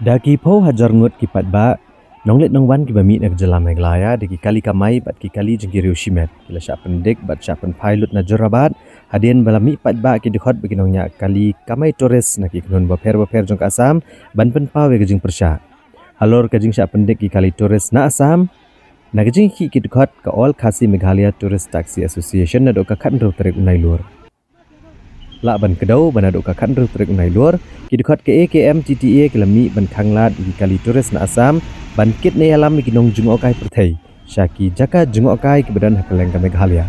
Daki pau hajar ngut kipat ba nonglet nongwan ki bami nak jela meglaya deki kali kamai bat ki kali jengkiri ushimet kila sya pendek bat sya pen pilot na jorabat hadien balami pat ba ki dekhot bagi nongnya kali kamai tores nak ki knun baper jong asam ban pen pawe gejing persya halor kajing sya pendek ki kali tores na asam na gejing ki dekhot ka all khasi Meghalaya Tourist Taxi Association na do ka khan ro trek unai lur la ban kedau ban aduk ka khan ru trek unai lur ki dekhot ke AKM TTA kelami ban khanglat di kali tourist na asam ban kit ne alam ki nong jung okai perthai syaki jaka jung okai ki badan hakaleng ka Meghalaya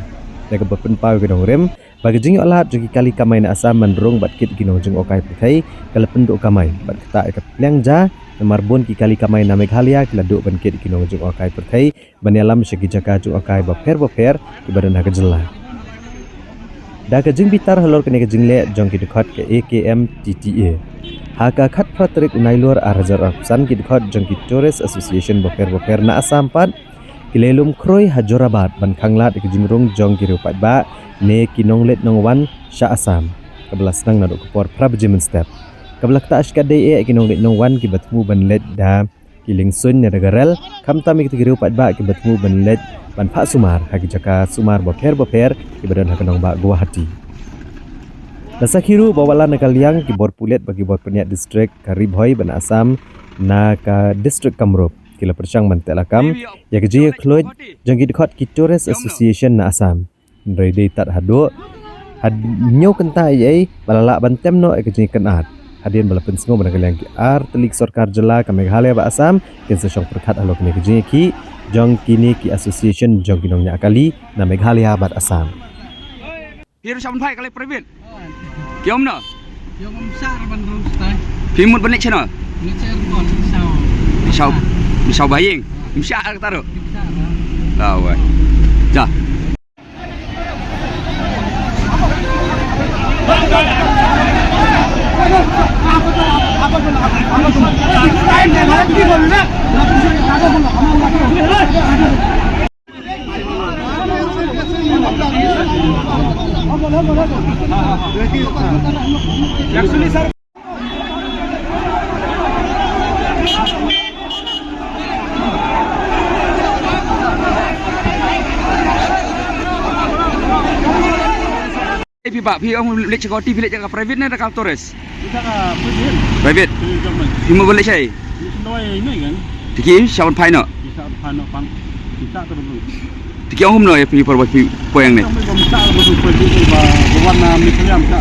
nek bapen pau ki nong rem bagi jing olat jung kali kamai na asam man rong bat kit ki nong jung okai perthai kala penduk kamai bat kata ka pleng ja marbon ki kali kamai na Meghalaya kila duk ban kit ki nong jung okai perthai ban alam syaki jaka jung okai baper ki badan hakajela da ka jing bitar halor kene ka jingle jong ki dekhot ke AKM TTA haka khat phatrik unai lor arjar afsan ki dekhot jong ki Tourist Association boper na asam pat kilelum kroi hajorabat ban khanglat ki jingrung jong ki rupat ba ne ki nonglet nongwan sya asam kebelas nang na do kopor prabjemen step keblak ta ashka de ki nonglet nongwan ki batmu ban let da kiling sun ne dagarel kam tami ki rupat ba ki batmu ban let ban Pak Sumar hagi jaka Sumar boper ki badan hakanong ba Guwahati. Dasa kiru bawala nakal yang ki bor pulet bagi bor peniat distrik Karibhoi ban Asam na ka distrik Kamrup kila persyang ban telakam ya keji kloj jang ki dekhot ki Tourist Association na Asam. Ndrei dei tat hado had nyo kenta ai balala ban temno e keji kenat. Hadien bala pensengo ban nakal yang ki ar telik sarkar jela ka Meghalaya ba Asam ken sesong perkhat alok ne keji ki jong kini ki association jong kinong nya kali na Meghalaya bat Asam. Hiru sabun phai kali private. Kiom no? Kiom besar ban rum stai. Pimut benik channel. Ni cer kon sau. Misau baying. Misal ka taruh. Besar. Lah weh. Dah. Pak, pi ông lek security pi lek jaga private ni ada tourist. Kita ka Private. Cuma boleh saya. Noi ini kan. Tiki siapa pai no? Kita pano pan. Kita tu dulu. Tiki ông no ya pi poyang ni. Kami kita tu pergi ba warna Meghalaya kita.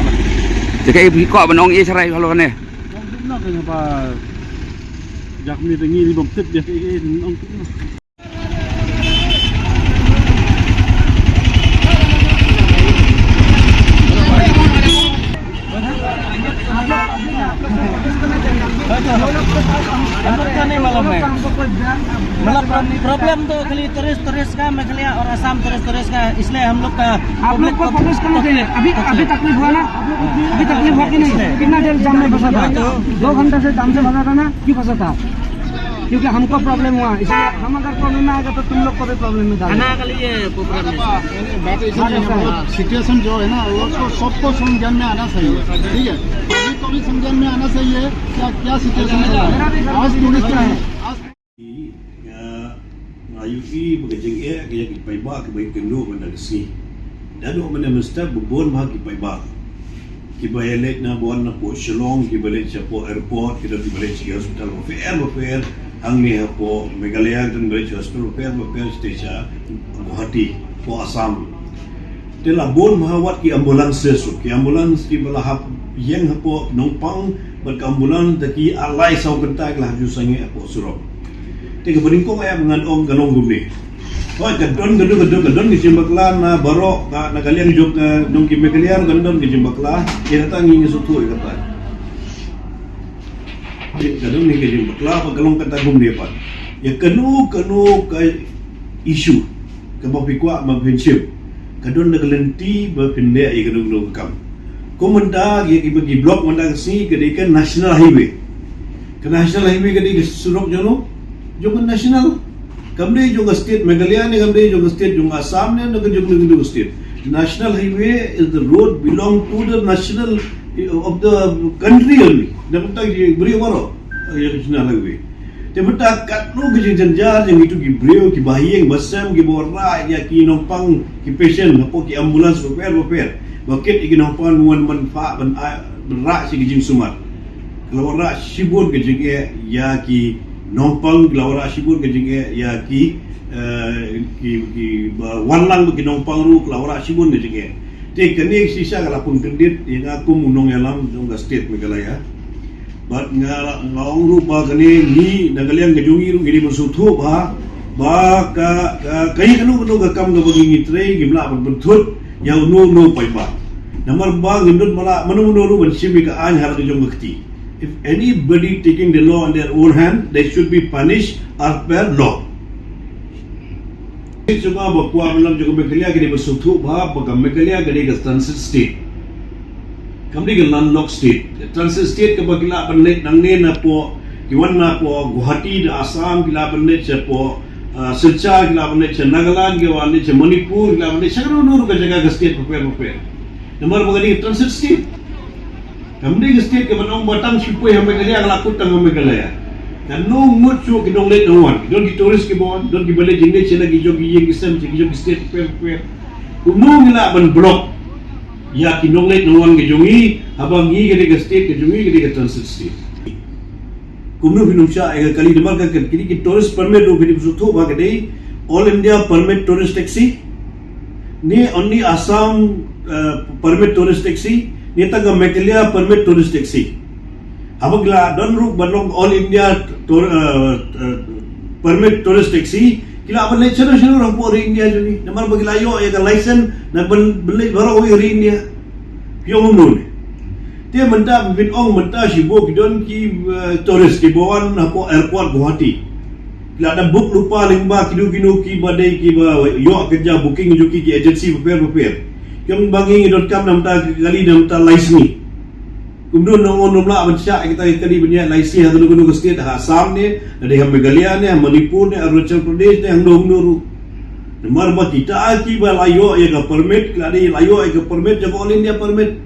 Tiki pi kok benong ye serai kalau kan ni. Ông nak kan ba jak ni tengi ni bom tip dia ke ông tu. मतलब प्रॉब्लम तो खाली टूरिस्ट का मेघालय और असम टूरिस्ट का इसलिए हम लोग का आप लोग को फोकस करना चाहिए अभी तकलीफ हुआ ना अभी तकलीफ हुआ कि नहीं कितना देर जाम में फंसा था 2 घंटे से जाम से फंसा था ना क्यों फंसा था क्योंकि हमको प्रॉब्लम हुआ इसलिए हम अगर प्रॉब्लम में आएगा तो तुम लोग को भी प्रॉब्लम में डालना के लिए सिचुएशन जो है ना वो सबको समझ में आना चाहिए ठीक है अभी को भी समझ में आना चाहिए क्या सिचुएशन चल रहा है आज टूरिस्ट है Ayuki bergejeng kaya kipai ba kipai kendu pada kesini. Dan mana mesti berbon mah kipai ba. Kipai elek na bon na po Shillong, kipai elek po airport, kita kipai elek hospital repair, angni po Meghalaya dan balik hospital repair station Guwahati po Assam. Telah bon mah wat ki ambulans sesu, ki ambulans ki balahap yang po nongpang berkambulan taki alai sau kentai lah jusangi po Surab. Tiga beringkong ayam dengan om ganong gumni. Oh, gadon ke Jimbakla na barok na kalian jog dong ki Meghalaya gadon ke Jimbakla. Kita tak ingin suatu kata. Gadon ni ke Jimbakla pagalong kata gumni apa. Ya kenu ke isu ke bapikwa mapinship. Gadon na galenti bapinde ay gadon kam. Komenda ye ki bagi blok menda si ke dekan national highway. Ke national highway ke di Surab jono. Juga nasional, kami juga state Meghalaya ni kami juga state juga Assam ni juga state. National highway is the road belong to the national of the country only. Dapat tak beri apa? ya Cina lagi. Tapi tak lu ke jenjar yang itu ki brio ki bahiyeng basam ki borra ya ki nompang ki patient apa ki ambulans beper. Bakit ki nompang wan manfaat berak si kijing sumat. Kalau rak sibun ke jenge ya ki nompang kalau rak sibun ke jenge ya ki wanlang bagi nompang ru kalau rak sibun ke jenge. Te kini sisa kalau pun kendit yang aku munong alam jong state Meghalaya. Bat ngawang ru ba kini ni nagaliang kejungi ru gini bersutu ba kai kanu ka kam ga bagi ngitre gimla betul yang no pai ba. Nomor ba ngindut mala manu ru ban simi ka an har jong gakti. If anybody taking the law in their own hand, they should be punished as per law. Cuma bakuah malam juga Meghalaya kini bersutu bah bagam Meghalaya kini ke transit state. Kami ke landlocked state. Transit state ke bagila benet nangne na po kiwan na po Guwahati na Assam kila benet sa po Silchar kila benet sa Nagaland kila benet sa Manipur kila benet sa kanunur ke jaga ke state paper. Nomor bagani transit state. Kami ke state ke manong batang sipui yang Meghalaya kelakut tang Meghalaya. Dan no mucho ki dong let no one. Don't ki tourist ki bon, don't ki balik jengde chela ki jogi yeng isem ki jogi state paper. No ngila ban block. Ya ki dong let no one ki jongi abang gi ke state ki jongi ke transit state. Kumno binumsha ega kali demar ka kini ki tourist permit do ki sutu ba ke all India permit tourist taxi. Ni only Assam permit tourist taxi. Ni taga Meghalaya permit tourist taxi. Apabila don ruk balong all India permit tourist taxi kila aban le chero orang po India juni namar bagila yo ya license na beli baru oi India yo mun dia menta bin ong menta sibo bidon ki tourist ki bawan apo airport Guwahati kila ada book lupa lingba kidu ki badai ki yo kerja booking juki ki agency beper yang bangi.com namta kali namta license kemudian nong lah baca kita kali banyak laisi yang dulu state Assam ni, ada yang Meghalaya ni, Manipur ni, Arunachal Pradesh ni, yang dulu. Nomor kita aki ba layo ya ka permit, ada layo ya ka permit, jago all India permit.